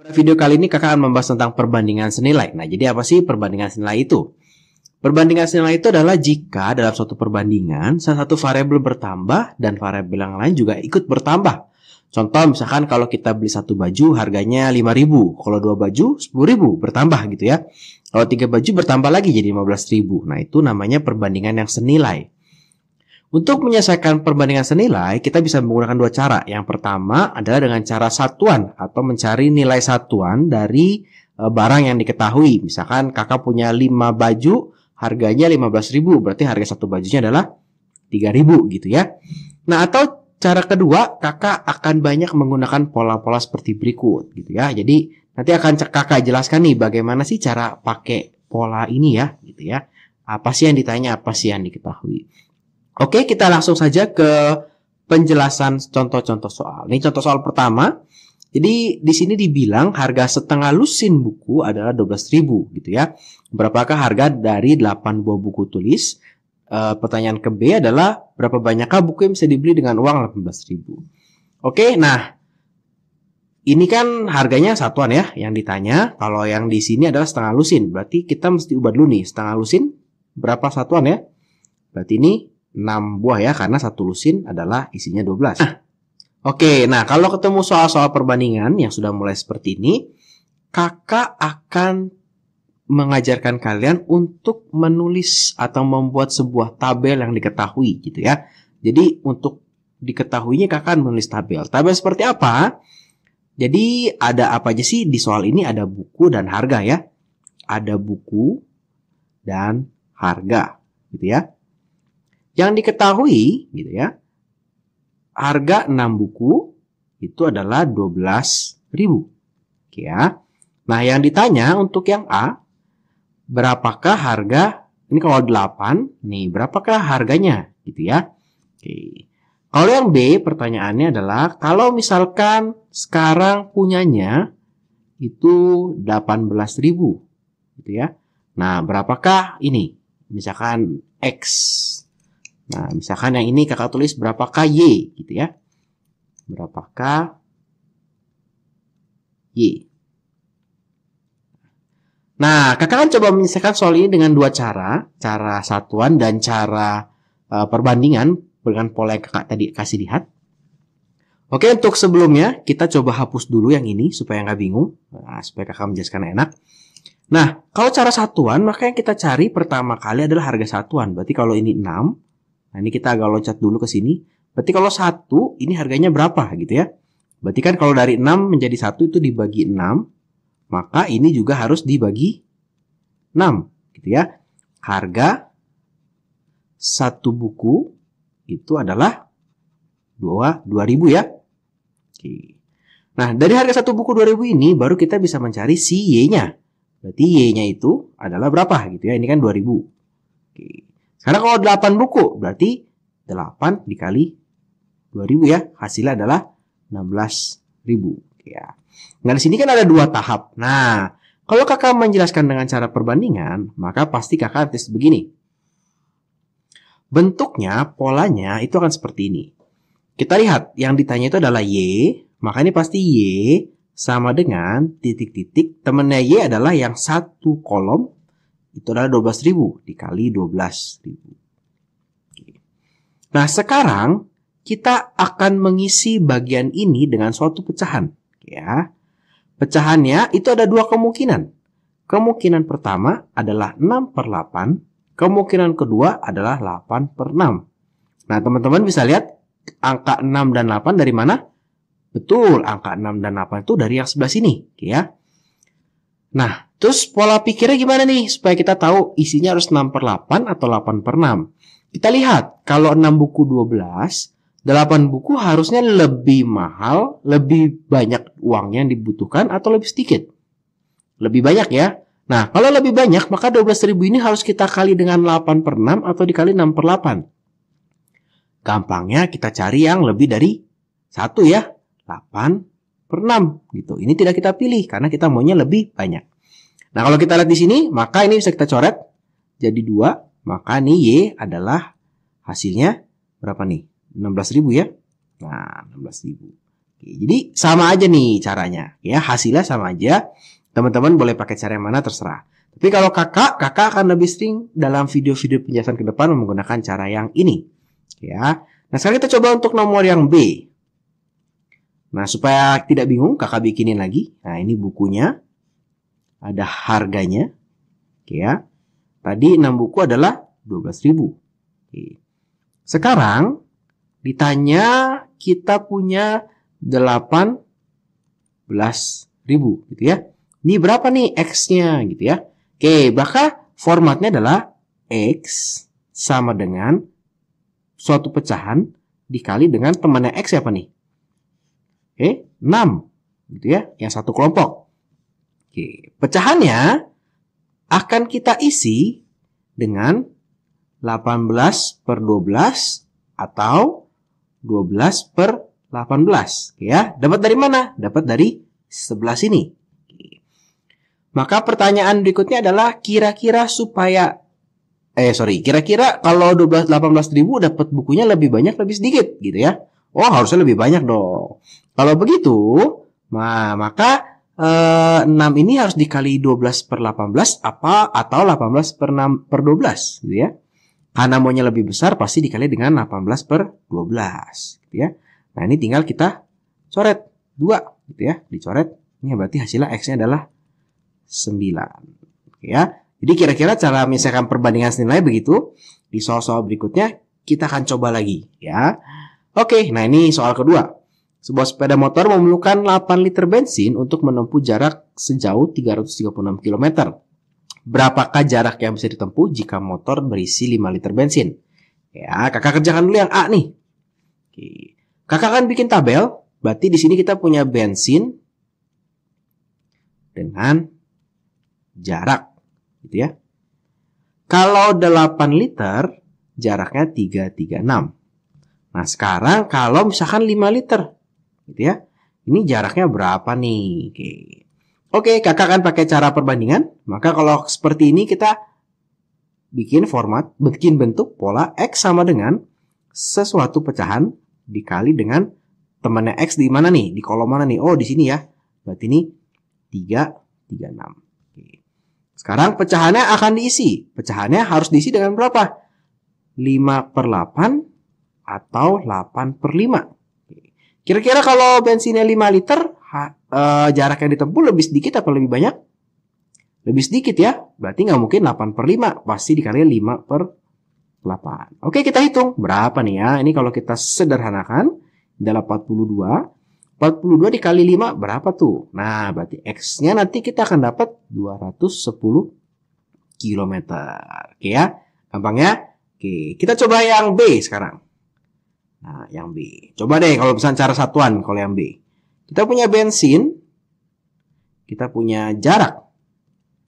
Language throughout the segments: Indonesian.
Pada video kali ini kakak akan membahas tentang perbandingan senilai. Nah, jadi apa sih perbandingan senilai itu? Perbandingan senilai itu adalah jika dalam suatu perbandingan salah satu variabel bertambah dan variabel yang lain juga ikut bertambah. Contoh misalkan kalau kita beli satu baju harganya 5.000, kalau dua baju 10.000 bertambah gitu ya. Kalau tiga baju bertambah lagi jadi 15.000. Nah, itu namanya perbandingan yang senilai. Untuk menyelesaikan perbandingan senilai, kita bisa menggunakan dua cara. Yang pertama adalah dengan cara satuan atau mencari nilai satuan dari barang yang diketahui. Misalkan kakak punya 5 baju, harganya 15.000, berarti harga satu bajunya adalah 3.000 gitu ya. Nah, atau cara kedua, kakak akan banyak menggunakan pola-pola seperti berikut gitu ya. Jadi, nanti akan kakak jelaskan nih bagaimana sih cara pakai pola ini ya gitu ya. Apa sih yang ditanya, apa sih yang diketahui. Oke, kita langsung saja ke penjelasan contoh-contoh soal. Ini contoh soal pertama. Jadi di sini dibilang harga setengah lusin buku adalah 12.000 gitu ya. Berapakah harga dari 8 buah buku tulis? Pertanyaan ke B adalah berapa banyakkah buku yang bisa dibeli dengan uang 18.000? Oke, nah ini kan harganya satuan ya yang ditanya. Kalau yang di sini adalah setengah lusin. Berarti kita mesti ubah dulu nih. Setengah lusin berapa satuan ya? Berarti ini 6 buah ya, karena satu lusin adalah isinya 12. Oke, nah kalau ketemu soal-soal perbandingan yang sudah mulai seperti ini, kakak akan mengajarkan kalian untuk menulis atau membuat sebuah tabel yang diketahui gitu ya. Jadi untuk diketahuinya kakak akan menulis tabel. Tabel seperti apa? Jadi ada apa aja sih di soal ini? Ada buku dan harga ya. Ada buku dan harga gitu ya. Yang diketahui gitu ya, harga 6 buku itu adalah 12.000. Oke ya. Nah, yang ditanya untuk yang A, berapakah harga, ini kalau 8, nih berapakah harganya gitu ya. Oke. Kalau yang B, pertanyaannya adalah kalau misalkan sekarang punyanya itu 18.000 gitu ya. Nah, berapakah ini? Misalkan X. Nah, misalkan yang ini kakak tulis berapakah Y gitu ya. Berapakah Y. Nah, kakak kan coba menyelesaikan soal ini dengan dua cara. Cara satuan dan cara perbandingan dengan pola yang kakak tadi kasih lihat. Oke, untuk sebelumnya kita coba hapus dulu yang ini supaya nggak bingung. Nah, supaya kakak menjelaskan enak. Nah, kalau cara satuan maka yang kita cari pertama kali adalah harga satuan. Berarti kalau ini 6. Nah, ini kita agak loncat dulu ke sini. Berarti kalau 1, ini harganya berapa gitu ya. Berarti kan kalau dari 6 menjadi 1 itu dibagi 6. Maka ini juga harus dibagi 6 gitu ya. Harga satu buku itu adalah 2.000 ya. Oke. Nah, dari harga satu buku 2.000 ini baru kita bisa mencari si Y-nya. Berarti Y-nya itu adalah berapa gitu ya. Ini kan 2.000. Oke. Sekarang kalau 8 buku, berarti 8 dikali 2.000 ya. Hasilnya adalah 16.000. Ya. Nah, di sini kan ada dua tahap. Nah, kalau kakak menjelaskan dengan cara perbandingan, maka pasti kakak tes begini. Bentuknya, polanya itu akan seperti ini. Kita lihat, yang ditanya itu adalah Y. Maka ini pasti Y sama dengan titik-titik. Temannya Y adalah yang satu kolom. Itu adalah 12.000 dikali 12.000. Nah, sekarang kita akan mengisi bagian ini dengan suatu pecahan. Ya. Pecahannya itu ada dua kemungkinan. Kemungkinan pertama adalah 6/8. Kemungkinan kedua adalah 8/6. Nah, teman-teman bisa lihat angka 6 dan 8 dari mana? Betul, angka 6 dan 8 itu dari yang sebelah sini. Ya. Nah, terus pola pikirnya gimana nih? Supaya kita tahu isinya harus 6/8 atau 8/6. Kita lihat, kalau 6 buku 12, 8 buku harusnya lebih mahal, lebih banyak uangnya yang dibutuhkan atau lebih sedikit? Lebih banyak ya. Nah, kalau lebih banyak, maka 12.000 ini harus kita kali dengan 8/6 atau dikali 6/8. Gampangnya kita cari yang lebih dari 1 ya. 8/6 gitu. Ini tidak kita pilih karena kita maunya lebih banyak. Nah, kalau kita lihat di sini, maka ini bisa kita coret jadi 2, maka nih Y adalah hasilnya berapa nih? 16.000 ya. Nah, 16.000. Jadi sama aja nih caranya, ya hasilnya sama aja. Teman-teman boleh pakai cara yang mana terserah. Tapi kalau kakak akan lebih sering dalam video-video penjelasan ke depan menggunakan cara yang ini. Ya. Nah, sekarang kita coba untuk nomor yang B. Nah, supaya tidak bingung, kakak bikinin lagi. Nah, ini bukunya. Ada harganya. Oke ya. Tadi 6 buku adalah 12.000. Oke. Sekarang ditanya kita punya 18.000 gitu ya. Ini berapa nih X-nya gitu ya. Oke, maka formatnya adalah X sama dengan suatu pecahan dikali dengan temannya X siapa nih? Oke, 6 gitu ya, yang satu kelompok. Oke, pecahannya akan kita isi dengan 18 per 12 atau 12 per 18. Oke ya, dapat dari mana? Dapat dari sebelah sini. Oke. Maka pertanyaan berikutnya adalah kira-kira kalau 18.000 dapat bukunya lebih banyak lebih sedikit gitu ya. Oh, harusnya lebih banyak dong. Kalau begitu, maka 6 ini harus dikali 12 per 18 atau 18 per 12 gitu ya. Karena maunya lebih besar pasti dikali dengan 18 per 12 gitu ya. Nah, ini tinggal kita coret 2 gitu ya, dicoret. Ini berarti hasilnya X-nya adalah 9. Oke ya. Jadi kira-kira cara misalkan perbandingan nilai begitu. Di soal-soal berikutnya kita akan coba lagi ya. Oke, nah ini soal kedua. Sebuah sepeda motor memerlukan 8 liter bensin untuk menempuh jarak sejauh 336 km. Berapakah jarak yang bisa ditempuh jika motor berisi 5 liter bensin? Ya, kakak kerjakan dulu yang A nih. Oke. Kakak akan bikin tabel. Berarti di sini kita punya bensin dengan jarak, gitu ya. Kalau 8 liter, jaraknya 336. Nah, sekarang kalau misalkan 5 liter, gitu ya. Ini jaraknya berapa nih? Oke, kakak akan pakai cara perbandingan. Maka kalau seperti ini kita bikin bentuk pola X sama dengan sesuatu pecahan dikali dengan temannya X di mana nih? Di kolom mana nih? Oh, di sini ya. Berarti ini 336. Oke. Sekarang pecahannya akan diisi. Pecahannya harus diisi dengan berapa? 5 per 8 atau 8 per 5. Kira-kira kalau bensinnya 5 liter, jarak yang ditempuh lebih sedikit atau lebih banyak? Lebih sedikit ya. Berarti nggak mungkin 8 per 5. Pasti dikali 5 per 8. Oke, kita hitung. Berapa nih ya? Ini kalau kita sederhanakan, adalah 42. 42 dikali 5 berapa tuh? Nah, berarti X-nya nanti kita akan dapat 210 km. Oke ya. Gampang ya? Oke, kita coba yang B sekarang. Nah, yang B. Coba deh kalau misalnya cara satuan kalau yang B. Kita punya bensin. Kita punya jarak.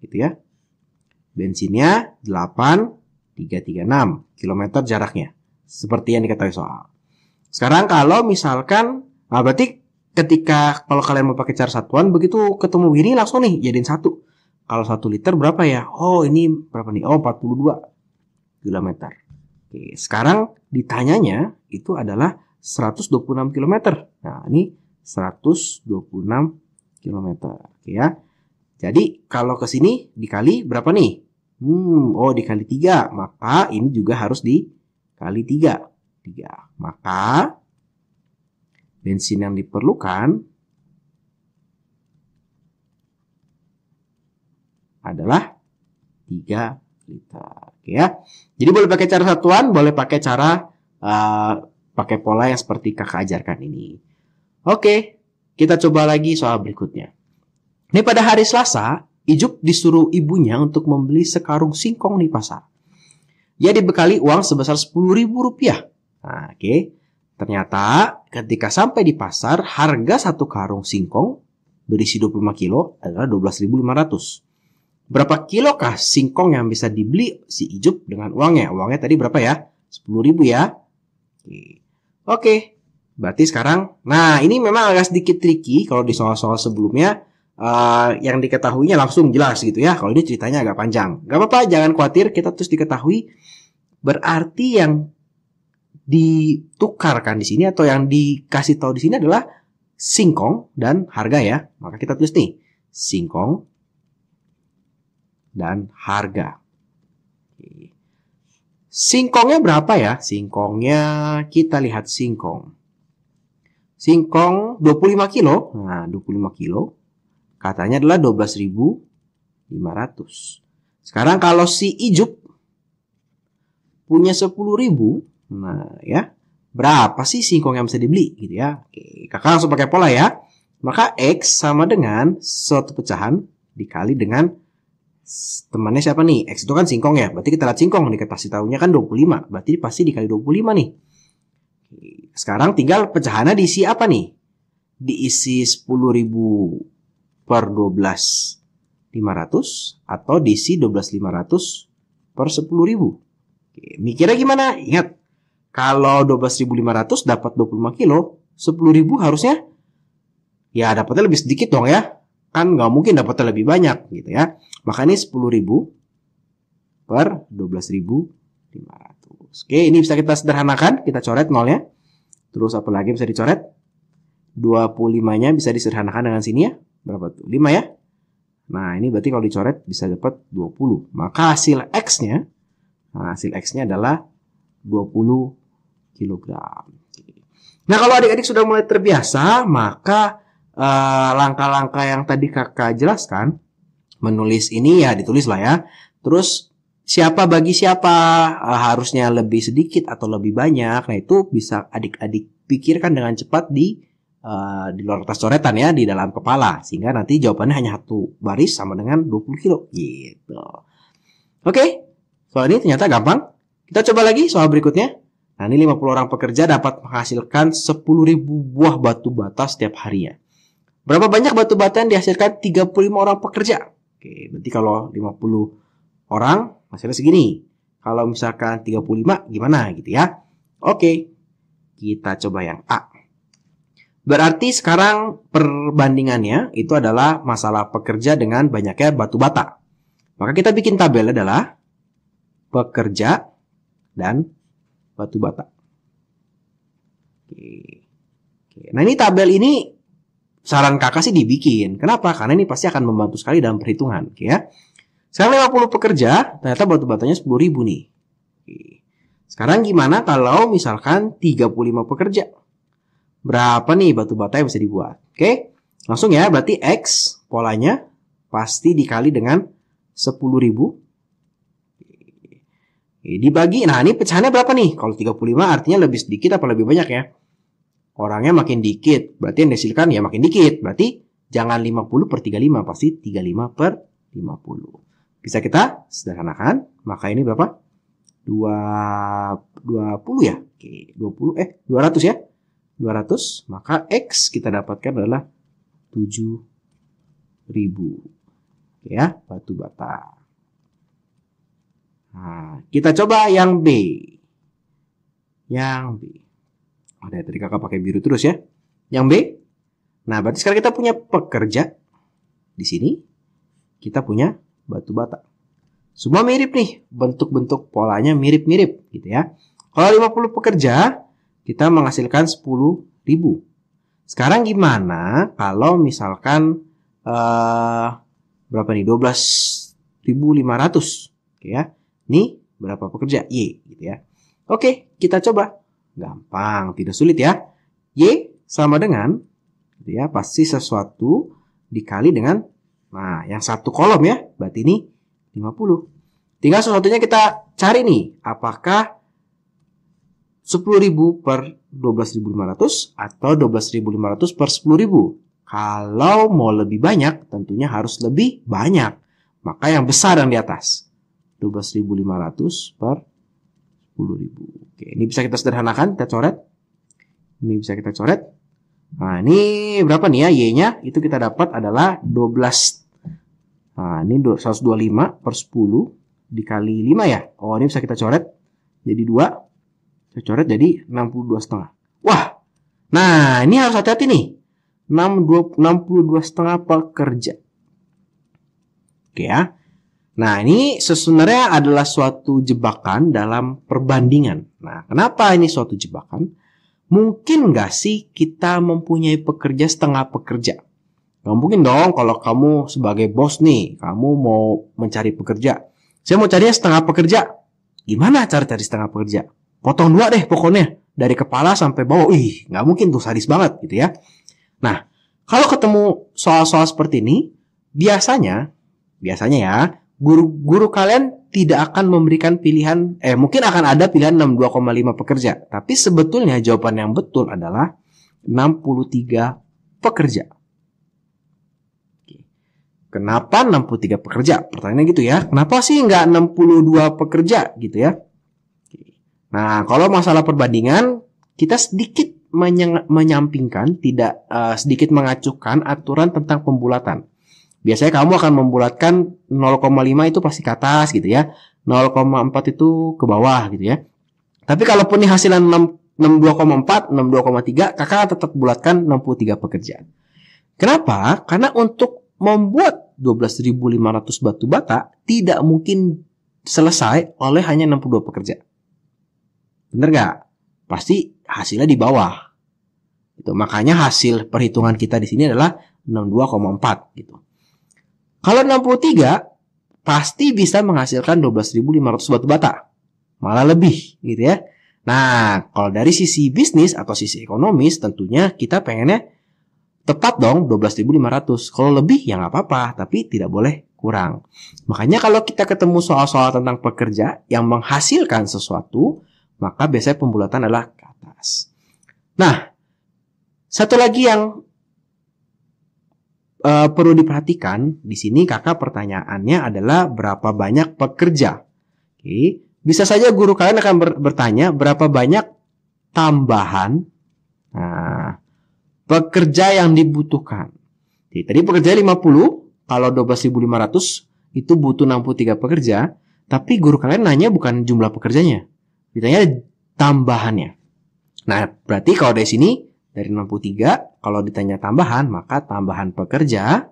Gitu ya. Bensinnya 8,336 km jaraknya. Seperti yang diketahui soal. Sekarang kalau misalkan, nah berarti ketika kalau kalian mau pakai cara satuan, begitu ketemu gini langsung nih jadiin 1. Kalau 1 liter berapa ya? Oh, ini berapa nih? Oh, 42 km. Oke, sekarang ditanyanya itu adalah 126 km. Nah, ini 126 km. Oke ya. Jadi kalau ke sini dikali berapa nih? Oh, dikali 3. Maka ini juga harus dikali 3. Maka bensin yang diperlukan adalah 3 liter. Oke ya. Jadi boleh pakai cara satuan, boleh pakai cara pakai pola yang seperti kakak ajarkan ini. Oke, kita coba lagi soal berikutnya. Ini pada hari Selasa, Ijuk disuruh ibunya untuk membeli sekarung singkong di pasar. Ia dibekali uang sebesar Rp10.000. Nah, oke. Ternyata ketika sampai di pasar, harga satu karung singkong berisi 25 kilo adalah 12.500. Berapa kilokah singkong yang bisa dibeli si Ijuk dengan uangnya? Uangnya tadi berapa ya? 10.000 ya. Oke. Berarti sekarang, nah ini memang agak sedikit tricky kalau di soal-soal sebelumnya. Yang diketahuinya langsung jelas gitu ya. Kalau ini ceritanya agak panjang. Gak apa-apa, jangan khawatir, kita terus diketahui. Berarti yang ditukarkan di sini atau yang dikasih tahu di sini adalah singkong dan harga ya. Maka kita tulis nih, singkong dan harga. Singkongnya berapa ya? Singkongnya kita lihat singkong. Singkong 25 kilo. Nah, 25 kilo. Katanya adalah 12.500. Sekarang kalau si Ijuk punya 10.000. Nah, ya. Berapa sih singkong yang bisa dibeli gitu ya? Oke, kakak langsung pakai pola ya. Maka X sama dengan suatu pecahan dikali dengan temannya siapa nih? X itu kan singkong ya. Berarti kita lihat singkong dikasih tahunya kan 25. Berarti pasti dikali 25 nih. Sekarang tinggal pecahannya diisi apa nih? Diisi 10.000 per 12.500 atau diisi 12.500 per 10.000. Oke, mikirnya gimana? Ingat, kalau 12.500 dapat 25 kilo, 10.000 harusnya ya dapatnya lebih sedikit dong ya. Kan nggak mungkin dapatnya lebih banyak gitu ya. Maka ini 10.000 per 12.500. Oke, ini bisa kita sederhanakan. Kita coret nolnya. Terus apa lagi bisa dicoret? 25-nya bisa disederhanakan dengan sini ya. Berapa tuh? 5 ya. Nah, ini berarti kalau dicoret bisa dapat 20. Maka hasil X-nya, adalah 20 kilogram. Nah, kalau adik-adik sudah mulai terbiasa, maka langkah-langkah yang tadi kakak jelaskan, menulis ini ya ditulis lah ya. Terus siapa bagi siapa, harusnya lebih sedikit atau lebih banyak. Nah, itu bisa adik-adik pikirkan dengan cepat di luar kertas coretan ya, di dalam kepala. Sehingga nanti jawabannya hanya satu baris sama dengan 20 kilo. Gitu. Oke, soal ini ternyata gampang. Kita coba lagi soal berikutnya. Nah, ini 50 orang pekerja dapat menghasilkan 10.000 buah batu bata setiap harinya. Berapa banyak batu bata yang dihasilkan 35 orang pekerja? Oke, berarti kalau 50 orang hasilnya segini. Kalau misalkan 35 gimana gitu ya? Oke, kita coba yang A. Berarti sekarang perbandingannya itu adalah masalah pekerja dengan banyaknya batu bata. Maka kita bikin tabel adalah pekerja dan batu bata. Oke. Nah, ini tabel ini saran kakak sih dibikin. Kenapa? Karena ini pasti akan membantu sekali dalam perhitungan. Oke ya. Sekarang 50 pekerja, ternyata batu batanya 10.000 nih. Oke. Sekarang gimana kalau misalkan 35 pekerja? Berapa nih batu bata yang bisa dibuat? Oke. Langsung ya, berarti X polanya pasti dikali dengan 10.000. Dibagi, nah ini pecahannya berapa nih? Kalau 35 artinya lebih sedikit apa lebih banyak ya? Orangnya makin dikit, berarti yang dihasilkan ya makin dikit. Berarti jangan 50 per 35, pasti 35 per 50. Bisa kita sederhanakan, maka ini berapa? 20 ya? Oke, 200 ya? 200, maka X kita dapatkan adalah 7.000. Oke ya, batu bata. Nah, kita coba yang B. Yang B. Ada tadi kakak pakai biru terus ya. Yang B. Nah, berarti sekarang kita punya pekerja. Di sini kita punya batu bata. Semua mirip nih. Bentuk-bentuk polanya mirip-mirip gitu ya. Kalau 50 pekerja, kita menghasilkan 10.000. Sekarang gimana kalau misalkan berapa nih? 12.500. Oke ya. Ini berapa pekerja? Y gitu ya. Oke, kita coba. Gampang, tidak sulit ya. Y sama dengan gitu ya, pasti sesuatu dikali dengan yang satu kolom ya. Berarti ini 50. Tinggal sesuatunya kita cari nih. Apakah 10.000 per 12.500 atau 12.500 per 10.000? Kalau mau lebih banyak, tentunya harus lebih banyak. Maka yang besar yang di atas. 12.500 per 10.000. Oke, ini bisa kita sederhanakan, kita coret. Ini bisa kita coret. Nah, ini berapa nih ya Y-nya? Itu kita dapat adalah 12. Nah, ini 125 per 10 dikali 5 ya. Oh, ini bisa kita coret. Jadi 2. Saya coret jadi 62,5. Wah. Nah, ini harus hati-hati nih. 62,5 pekerja. Oke ya. Nah, ini sebenarnya adalah suatu jebakan dalam perbandingan. Nah, kenapa ini suatu jebakan? Mungkin nggak sih kita mempunyai pekerja setengah pekerja? Nggak mungkin dong kalau kamu sebagai bos nih, kamu mau mencari pekerja. Saya mau carinya setengah pekerja. Gimana cara cari setengah pekerja? Potong dua deh pokoknya. Dari kepala sampai bawah. Ih, nggak mungkin tuh, sadis banget gitu ya. Nah, kalau ketemu soal-soal seperti ini, biasanya ya, guru kalian tidak akan memberikan pilihan, mungkin akan ada pilihan 62,5 pekerja. Tapi sebetulnya jawaban yang betul adalah 63 pekerja. Kenapa 63 pekerja? Pertanyaannya gitu ya. Kenapa sih nggak 62 pekerja gitu ya? Nah, kalau masalah perbandingan, kita sedikit menyampingkan, tidak sedikit mengacuhkan aturan tentang pembulatan. Biasanya kamu akan membulatkan 0,5 itu pasti ke atas gitu ya. 0,4 itu ke bawah gitu ya. Tapi kalaupun ini hasilnya 62,4, 62,3, kakak tetap bulatkan 63 pekerja. Kenapa? Karena untuk membuat 12.500 batu bata tidak mungkin selesai oleh hanya 62 pekerja. Bener gak? Pasti hasilnya di bawah. Itu makanya hasil perhitungan kita di sini adalah 62,4 gitu. Kalau 63 pasti bisa menghasilkan 12.500 batu bata. Malah lebih gitu ya. Nah, kalau dari sisi bisnis atau sisi ekonomis tentunya kita pengennya tepat dong 12.500. Kalau lebih ya nggak apa-apa, tapi tidak boleh kurang. Makanya kalau kita ketemu soal-soal tentang pekerja yang menghasilkan sesuatu, maka biasanya pembulatan adalah ke atas. Nah, satu lagi yang perlu diperhatikan di sini, kakak pertanyaannya adalah berapa banyak pekerja. Oke, bisa saja guru kalian akan bertanya berapa banyak tambahan pekerja yang dibutuhkan. Jadi, tadi pekerja 50, kalau 12.500 itu butuh 63 pekerja, tapi guru kalian nanya bukan jumlah pekerjanya, ditanya tambahannya. Nah, berarti kalau dari sini dari 63, kalau ditanya tambahan, maka tambahan pekerja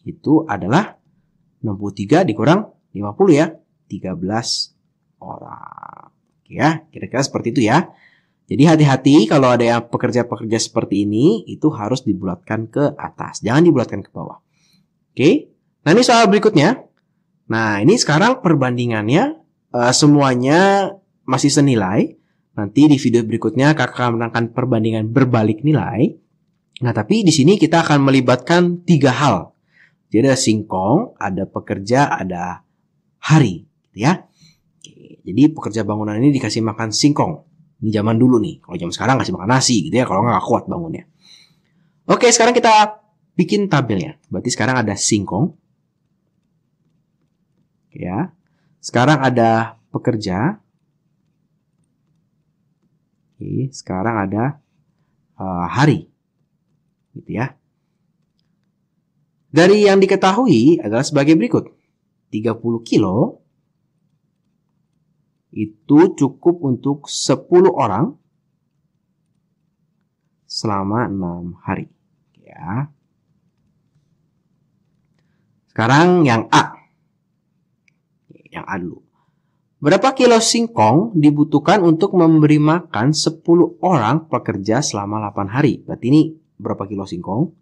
itu adalah 63 dikurang 50 ya, 13 orang. Oke ya, kira-kira seperti itu ya. Jadi hati-hati kalau ada yang pekerja-pekerja seperti ini, itu harus dibulatkan ke atas, jangan dibulatkan ke bawah. Oke, nah ini soal berikutnya. Nah ini sekarang perbandingannya semuanya masih senilai. Nanti di video berikutnya kakak menangkan perbandingan berbalik nilai. Nah tapi di sini kita akan melibatkan 3 hal. Jadi ada singkong, ada pekerja, ada hari, gitu ya. Oke, jadi pekerja bangunan ini dikasih makan singkong. Ini zaman dulu nih. Kalau zaman sekarang kasih makan nasi gitu ya. Kalau nggak kuat bangunnya. Oke, sekarang kita bikin tabelnya. Berarti sekarang ada singkong. Ya. Sekarang ada pekerja. Oke, sekarang ada hari. Gitu ya. Dari yang diketahui adalah sebagai berikut. 30 kilo itu cukup untuk 10 orang selama 6 hari. Ya. Sekarang yang A. Yang A dulu. Berapa kilo singkong dibutuhkan untuk memberi makan 10 orang pekerja selama 8 hari? Berarti ini berapa kilo singkong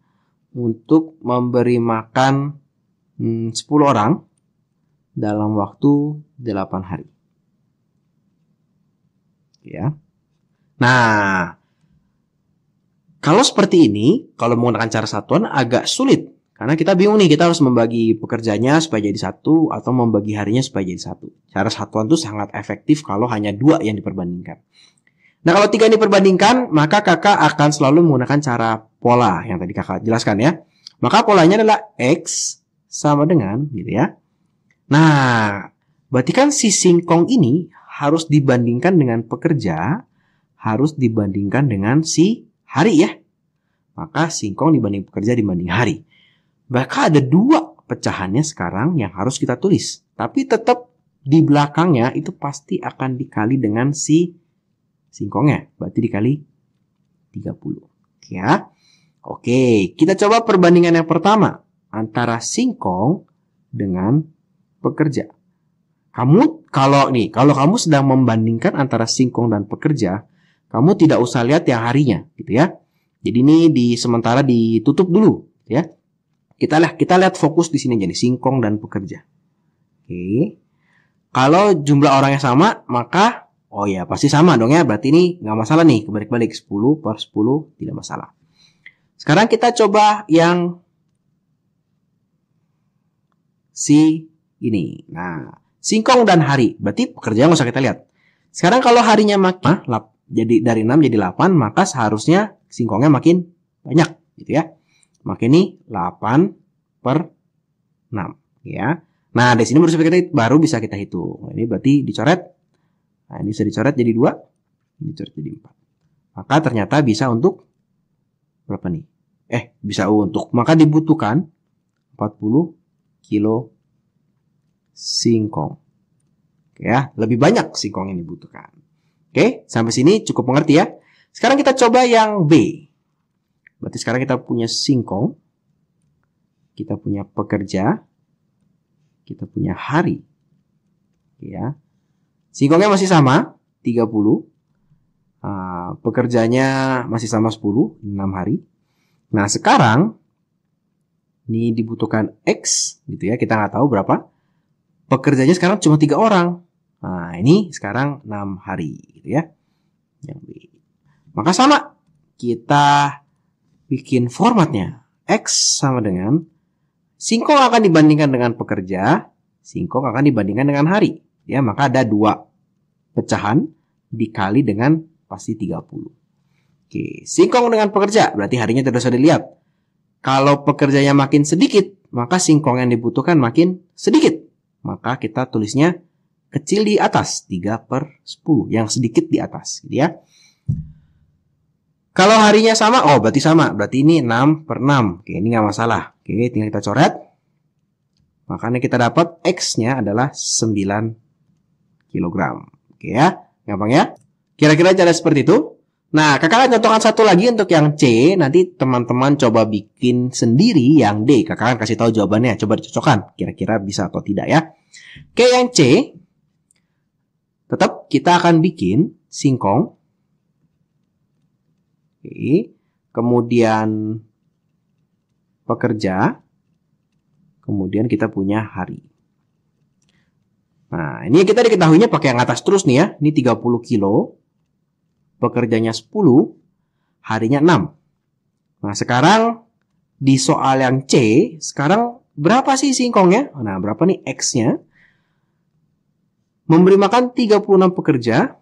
untuk memberi makan 10 orang dalam waktu 8 hari. Ya. Nah, kalau seperti ini, kalau menggunakan cara satuan agak sulit. Karena kita bingung nih, kita harus membagi pekerjanya supaya jadi satu atau membagi harinya supaya jadi satu. Cara satuan itu sangat efektif kalau hanya 2 yang diperbandingkan. Nah, kalau 3 yang diperbandingkan, maka kakak akan selalu menggunakan cara pola yang tadi kakak jelaskan ya. Maka polanya adalah X sama dengan gitu ya. Nah, berarti kan si singkong ini harus dibandingkan dengan pekerja, harus dibandingkan dengan si hari ya. Maka singkong dibanding pekerja dibanding hari. Maka ada 2 pecahannya sekarang yang harus kita tulis. Tapi tetap di belakangnya itu pasti akan dikali dengan si singkongnya. Berarti dikali 30. Ya. Oke, kita coba perbandingan yang pertama antara singkong dengan pekerja. kalau kamu sedang membandingkan antara singkong dan pekerja, kamu tidak usah lihat yang harinya, gitu ya. Jadi ini sementara ditutup dulu, ya. Kita lihat fokus di sini jadi singkong dan pekerja. Oke. Kalau jumlah orangnya sama, maka pasti sama dong ya. Berarti ini nggak masalah nih, kebalik-balik 10 per 10 tidak masalah. Sekarang kita coba yang ini. Nah, singkong dan hari. Berarti pekerja nggak usah kita lihat. Sekarang kalau harinya makin jadi dari 6 jadi 8, maka seharusnya singkongnya makin banyak, gitu ya. Maka ini 8 per 6, ya. Nah, di sini baru bisa kita hitung. Ini berarti dicoret. Nah, ini bisa dicoret jadi 2, ini dicoret jadi 4. Maka ternyata bisa untuk berapa nih? Maka dibutuhkan 40 kilo singkong. Oke ya, lebih banyak singkong yang dibutuhkan. Oke, sampai sini cukup mengerti ya. Sekarang kita coba yang B. Berarti sekarang kita punya singkong, kita punya pekerja, kita punya hari. Ya. Singkongnya masih sama, 30. Pekerjanya masih sama 10, 6 hari. Nah, sekarang ini dibutuhkan X, gitu ya. Kita nggak tahu berapa. Pekerjanya sekarang cuma 3 orang. Nah, ini sekarang 6 hari, gitu ya. Yang B. Maka sama, kita bikin formatnya. X sama dengan singkong akan dibandingkan dengan pekerja, singkong akan dibandingkan dengan hari. Ya, maka ada 2 pecahan dikali dengan pasti 30. Oke, singkong dengan pekerja, berarti harinya tidak usah dilihat. Kalau pekerjanya makin sedikit, maka singkong yang dibutuhkan makin sedikit. Maka kita tulisnya kecil di atas, 3 per 10, yang sedikit di atas, gitu ya. Kalau harinya sama, berarti sama. Berarti ini 6 per 6. Oke, ini nggak masalah. Oke, tinggal kita coret. Makanya kita dapat X-nya adalah 9 kg. Oke ya, gampang ya. Kira-kira cara seperti itu. Nah, kakak akan contohkan satu lagi untuk yang C. Nanti teman-teman coba bikin sendiri yang D. Kakak akan kasih tahu jawabannya. Coba dicocokkan. Kira-kira bisa atau tidak ya. Oke, yang C. Tetap kita akan bikin singkong. Oke. Kemudian pekerja. Kemudian kita punya hari. Nah, ini kita diketahuinya pakai yang atas terus nih ya. Ini 30 kilo. Pekerjanya 10. Harinya 6. Nah, sekarang di soal yang C, sekarang berapa sih singkongnya? Nah, berapa nih X-nya? Memberi makan 36 pekerja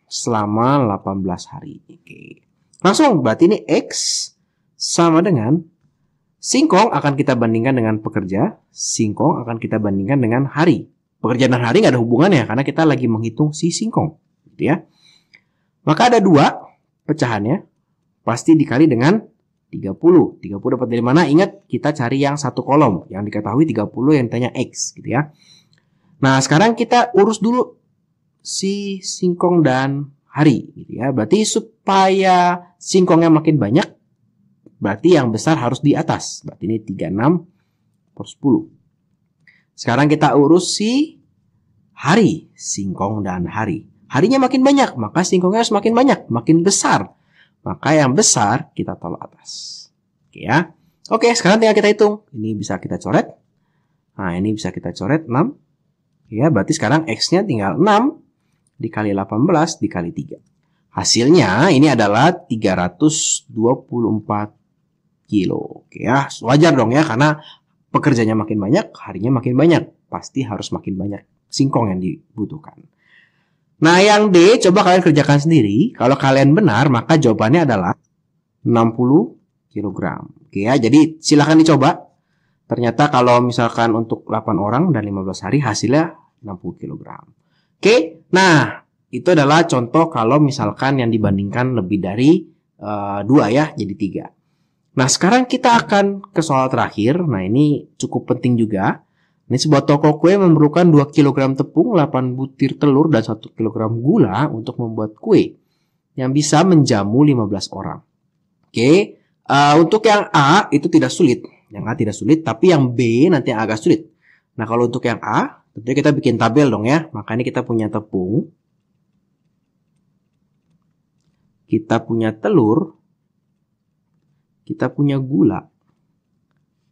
selama 18 hari. Oke. Langsung, berarti ini X sama dengan singkong akan kita bandingkan dengan pekerja. Singkong akan kita bandingkan dengan hari. Pekerja dan hari nggak ada hubungannya karena kita lagi menghitung si singkong. Gitu ya. Maka ada 2 pecahannya. Pasti dikali dengan 30. 30 dapat dari mana? Ingat, kita cari yang satu kolom. Yang diketahui 30 yang ditanya X. Gitu ya. Nah, sekarang kita urus dulu si singkong dan hari. Gitu ya. Berarti supaya singkongnya makin banyak, berarti yang besar harus di atas. Berarti ini 36 per 10. Sekarang kita urus si hari. Singkong dan hari. Harinya makin banyak, maka singkongnya harus makin banyak, makin besar. Maka yang besar kita taruh atas. Oke ya. Oke, sekarang tinggal kita hitung. Ini bisa kita coret. Nah, ini bisa kita coret 6. Ya, berarti sekarang X-nya tinggal 6 dikali 18 dikali 3. Hasilnya ini adalah 324 kilo. Oke ya, wajar dong ya, karena pekerjanya makin banyak, harinya makin banyak. Pasti harus makin banyak singkong yang dibutuhkan. Nah, yang D coba kalian kerjakan sendiri. Kalau kalian benar, maka jawabannya adalah 60 kg. Oke ya, jadi silahkan dicoba. Ternyata kalau misalkan untuk 8 orang dan 15 hari hasilnya 60 kg. Oke, nah itu adalah contoh kalau misalkan yang dibandingkan lebih dari 2 ya, jadi 3. Nah, sekarang kita akan ke soal terakhir. Nah, ini cukup penting juga. Ini sebuah toko kue memerlukan 2 kg tepung, 8 butir telur, dan 1 kg gula untuk membuat kue yang bisa menjamu 15 orang. Oke, untuk yang A itu tidak sulit. Yang A tidak sulit, tapi yang B nanti yang agak sulit. Nah, kalau untuk yang A, Tentunya kita bikin tabel dong ya. Makanya kita punya tepung, kita punya telur, kita punya gula.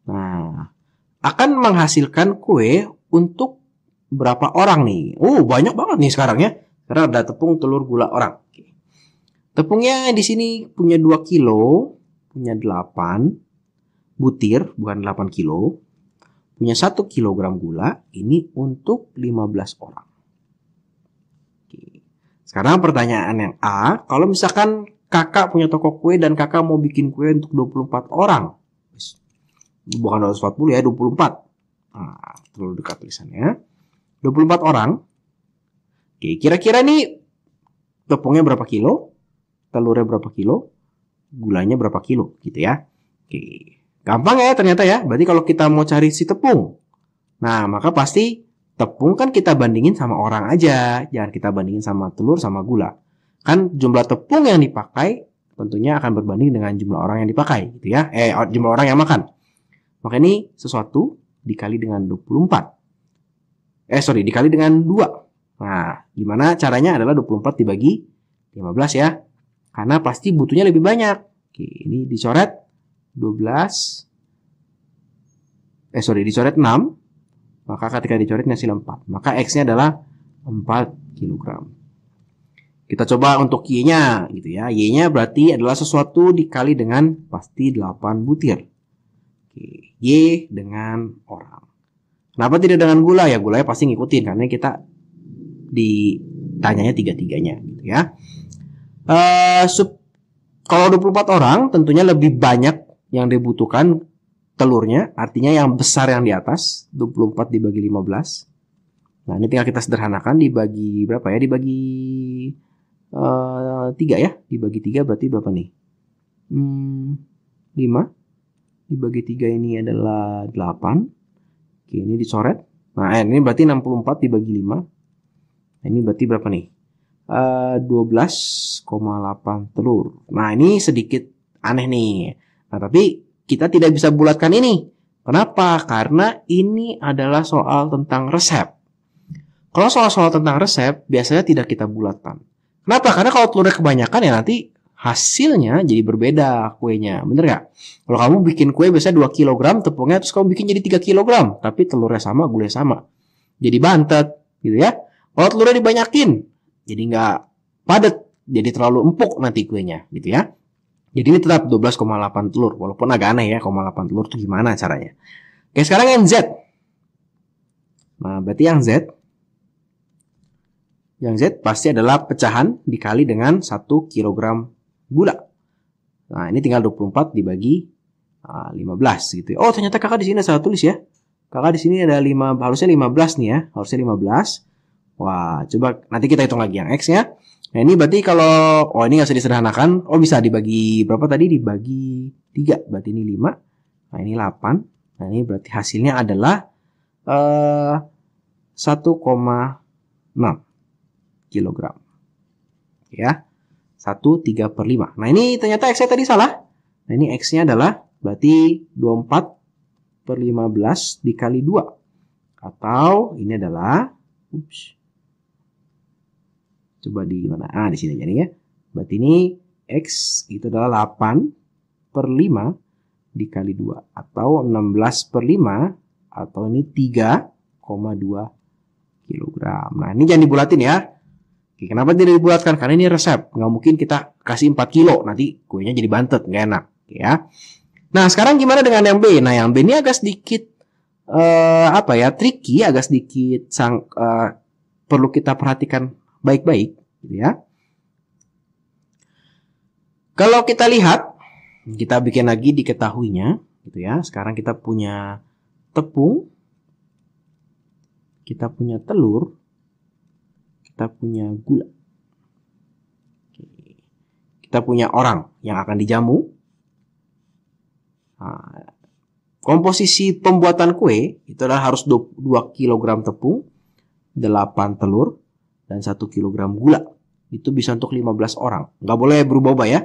Nah, akan menghasilkan kue untuk berapa orang nih? Oh, banyak banget nih sekarang ya. Karena ada tepung, telur, gula, orang. Oke. Tepungnya di sini punya 2 kilo, punya 8 butir, bukan 8 kilo. Punya 1 kilogram gula, ini untuk 15 orang. Oke. Sekarang pertanyaan yang A, kalau misalkan kakak punya toko kue dan kakak mau bikin kue untuk 24 orang. Bukan 240 ya, 24. Nah, terlalu dekat tulisannya. 24 orang. Oke, kira-kira nih tepungnya berapa kilo? Telurnya berapa kilo? Gulanya berapa kilo gitu ya. Oke. Gampang ya ternyata ya. Berarti kalau kita mau cari si tepung. Nah, maka pasti tepung kan kita bandingin sama orang aja. Jangan kita bandingin sama telur sama gula. Kan jumlah tepung yang dipakai tentunya akan berbanding dengan jumlah orang yang dipakai gitu ya. Jumlah orang yang makan. Maka ini sesuatu dikali dengan 24. Dikali dengan 2. Nah, gimana caranya adalah 24 dibagi 15 ya. Karena pasti butuhnya lebih banyak. Oke, ini dicoret 12. Dicoret 6. Maka ketika dicoret hasil 4. Maka X-nya adalah 4 kg. Kita coba untuk Y-nya gitu ya. Y-nya berarti adalah sesuatu dikali dengan pasti 8 butir. Oke, Y dengan orang. Kenapa tidak dengan gula? Ya gulanya pasti ngikutin karena kita ditanyanya tiga-tiganya gitu ya. Kalau 24 orang tentunya lebih banyak yang dibutuhkan telurnya, artinya yang besar yang di atas, 24 dibagi 15. Nah, ini tinggal kita sederhanakan, dibagi berapa ya? Dibagi 3 ya. Dibagi 3 berarti berapa nih? 5. Dibagi 3 ini adalah 8. Oke, ini dicoret. Nah, ini berarti 64 dibagi 5. Nah, ini berarti berapa nih? 12,8 telur. Nah, ini sedikit aneh nih. Nah, tapi kita tidak bisa bulatkan ini. Kenapa? Karena ini adalah soal tentang resep. Kalau soal-soal tentang resep, biasanya tidak kita bulatkan. Kenapa? Karena kalau telurnya kebanyakan ya nanti hasilnya jadi berbeda kuenya. Bener gak? Kalau kamu bikin kue biasanya 2 kg tepungnya, terus kamu bikin jadi 3 kg. Tapi telurnya sama, gulanya sama. Jadi bantet gitu ya. Kalau telurnya dibanyakin, jadi nggak padat. Jadi terlalu empuk nanti kuenya gitu ya. Jadi ini tetap 12,8 telur. Walaupun agak aneh ya, 0,8 telur itu gimana caranya. Oke, sekarang yang Z. Nah, berarti yang Z. Yang Z pasti adalah pecahan dikali dengan 1 kg gula. Nah, ini tinggal 24 dibagi 15 gitu. Oh, ternyata kakak di sini salah tulis ya. Kakak di sini ada 5, harusnya 15 nih ya. Harusnya 15. Wah, coba nanti kita hitung lagi yang X ya. Nah, ini berarti kalau ini nggak usah disederhanakan. Oh, bisa dibagi berapa tadi? Dibagi 3. Berarti ini 5. Nah, ini 8. Nah, ini berarti hasilnya adalah 1,6 kilogram. Ya. 1/3/5. Nah, ini ternyata X-nya tadi salah. Nah, ini X-nya adalah berarti 24/15 dikali 2. Atau ini adalah coba di mana? Di sini jadi ya. Berarti ini X itu adalah 8/5 dikali 2 atau 16/5 atau ini 3,2 kilogram. Nah, ini jangan dibulatin ya. Oke, kenapa tidak dibulatkan? Karena ini resep. Nggak mungkin kita kasih 4 kilo. Nanti kuenya jadi bantet. Nggak enak. Ya. Nah, sekarang gimana dengan yang B? Nah, yang B ini agak sedikit tricky. Agak sedikit perlu kita perhatikan baik-baik. Gitu ya. Kalau kita lihat, kita bikin lagi diketahuinya. Gitu ya. Sekarang kita punya tepung. Kita punya telur. Kita punya gula. Kita punya orang yang akan dijamu. Nah, komposisi pembuatan kue itu adalah harus 2 kg tepung, 8 telur, dan 1 kg gula. Itu bisa untuk 15 orang. Nggak boleh berubah-ubah ya.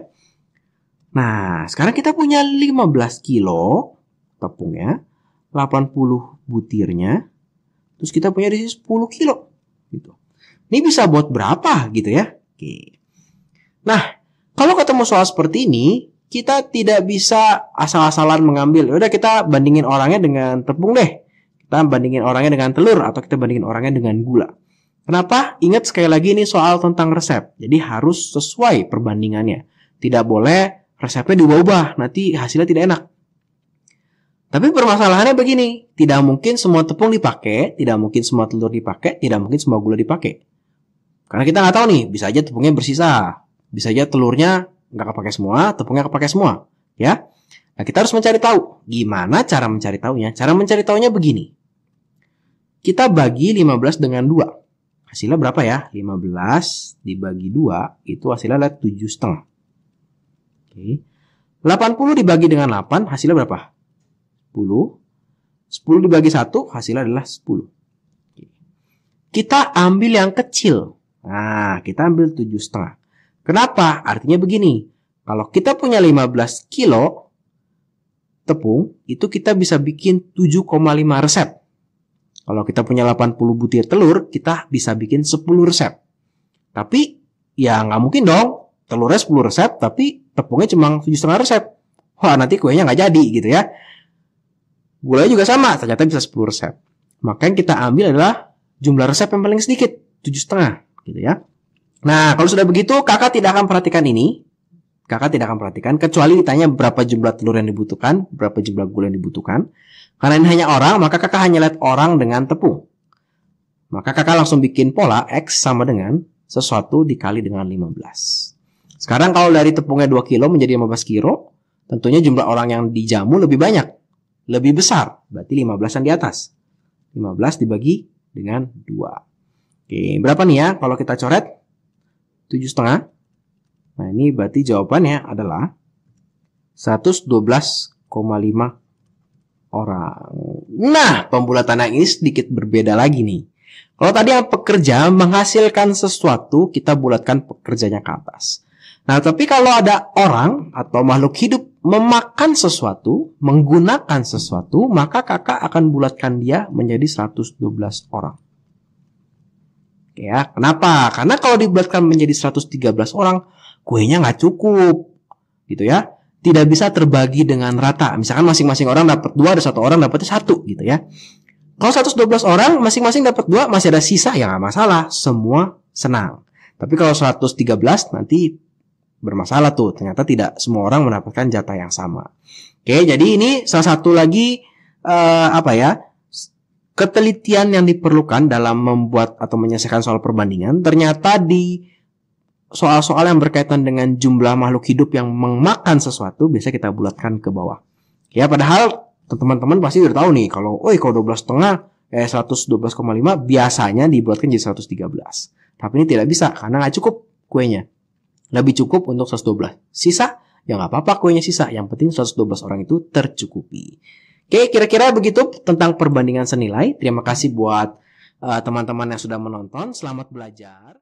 Nah, sekarang kita punya 15 kilo tepungnya, 80 butirnya, Terus kita punya di sini 10 kilo. Gitu. Ini bisa buat berapa gitu ya? Oke. Nah, kalau ketemu soal seperti ini, kita tidak bisa asal-asalan mengambil. Udah kita bandingin orangnya dengan tepung deh. Kita bandingin orangnya dengan telur atau kita bandingin orangnya dengan gula. Kenapa? Ingat sekali lagi ini soal tentang resep. Jadi harus sesuai perbandingannya. Tidak boleh resepnya diubah-ubah, nanti hasilnya tidak enak. Tapi permasalahannya begini, tidak mungkin semua tepung dipakai, tidak mungkin semua telur dipakai, tidak mungkin semua gula dipakai. Karena kita nggak tahu nih, bisa aja tepungnya bersisa, bisa aja telurnya nggak kepakai semua, tepungnya kepakai semua, ya. Nah, kita harus mencari tahu. Gimana cara mencari tahunya? Cara mencari tahunya begini. Kita bagi 15 dengan 2. Hasilnya berapa ya? 15 dibagi 2, itu hasilnya adalah 7,5. Oke. 80 dibagi dengan 8, hasilnya berapa? 10. 10 dibagi 1, hasilnya adalah 10. Kita ambil yang kecil. Nah, kita ambil 7,5. Kenapa? Artinya begini. Kalau kita punya 15 kilo tepung, itu kita bisa bikin 7,5 resep. Kalau kita punya 80 butir telur, kita bisa bikin 10 resep. Tapi, ya nggak mungkin dong. Telurnya 10 resep, tapi tepungnya cuma 7,5 resep. Wah, nanti kuenya nggak jadi gitu ya. Gulanya juga sama, ternyata bisa 10 resep. Maka yang kita ambil adalah jumlah resep yang paling sedikit, 7,5 gitu ya. Nah, kalau sudah begitu, kakak tidak akan perhatikan ini. Kakak tidak akan perhatikan, kecuali ditanya berapa jumlah telur yang dibutuhkan, berapa jumlah gula yang dibutuhkan. Karena ini hanya orang, maka kakak hanya lihat orang dengan tepung. Maka kakak langsung bikin pola X sama dengan sesuatu dikali dengan 15. Sekarang kalau dari tepungnya 2 kilo menjadi 15 kilo, tentunya jumlah orang yang dijamu lebih banyak. Lebih besar, berarti 15-an di atas. 15 dibagi dengan 2. Oke, berapa nih ya kalau kita coret? 7,5. Nah, ini berarti jawabannya adalah 112,5 orang. Nah, pembulatannya ini sedikit berbeda lagi nih. Kalau tadi yang pekerja menghasilkan sesuatu, kita bulatkan pekerjanya ke atas. Nah, tapi kalau ada orang atau makhluk hidup memakan sesuatu, menggunakan sesuatu, maka kakak akan bulatkan dia menjadi 112 orang. Ya, kenapa? Karena kalau dibulatkan menjadi 113 orang, kuenya nggak cukup. Gitu ya. Tidak bisa terbagi dengan rata. Misalkan masing-masing orang dapat 2, ada satu orang dapatnya 1 gitu ya. Kalau 112 orang, masing-masing dapat 2, masih ada sisa, ya nggak masalah. Semua senang. Tapi kalau 113, nanti bermasalah tuh. Ternyata tidak semua orang mendapatkan jatah yang sama. Oke, jadi ini salah satu lagi ketelitian yang diperlukan dalam membuat atau menyelesaikan soal perbandingan. Ternyata di soal-soal yang berkaitan dengan jumlah makhluk hidup yang memakan sesuatu, biasa kita bulatkan ke bawah. Ya, padahal teman-teman pasti udah tahu nih, kalau 12,5 112,5 biasanya dibulatkan jadi 113. Tapi ini tidak bisa karena nggak cukup kuenya. Lebih cukup untuk 112. Sisa, ya nggak apa-apa kuenya sisa. Yang penting 112 orang itu tercukupi. Oke, kira-kira begitu tentang perbandingan senilai. Terima kasih buat teman-teman yang sudah menonton. Selamat belajar.